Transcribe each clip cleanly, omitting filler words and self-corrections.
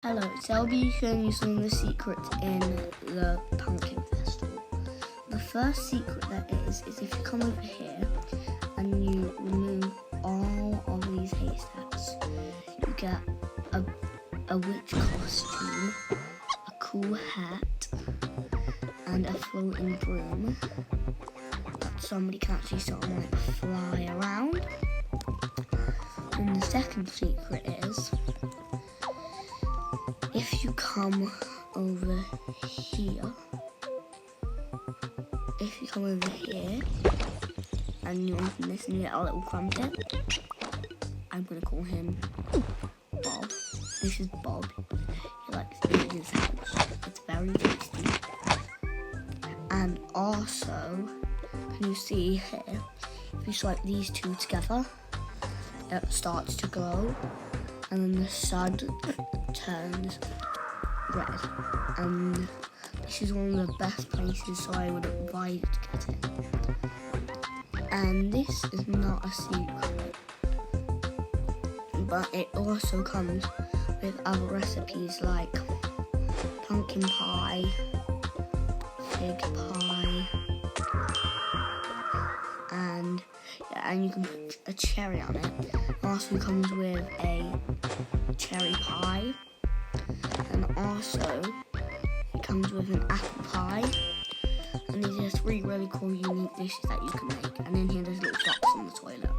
Hello, so I'll be showing you some of the secrets in the pumpkin festival. The first secret that is if you come over here and you remove all of these haystacks, you get a witch costume, a cool hat, and a floating broom that somebody can actually sort of like fly around. And the second secret is, if you come over here, and you open this and you get a little crumpet, I'm gonna call him Bob. This is Bob. He likes to eat his house. It's very tasty. And also, can you see here, if you swipe these two together, it starts to glow, and then the sun turns red. And this is one of the best places, so I would advise you to get it. And this is not a secret, but it also comes with other recipes like pumpkin pie, fig pie, and you can put a cherry on it. It also comes with a cherry pie, and also it comes with an apple pie. And these are three really cool, unique dishes that you can make. And in here there's little dots on the toilet.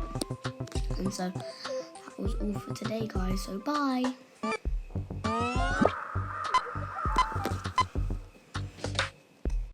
And so that was all for today, guys. So bye.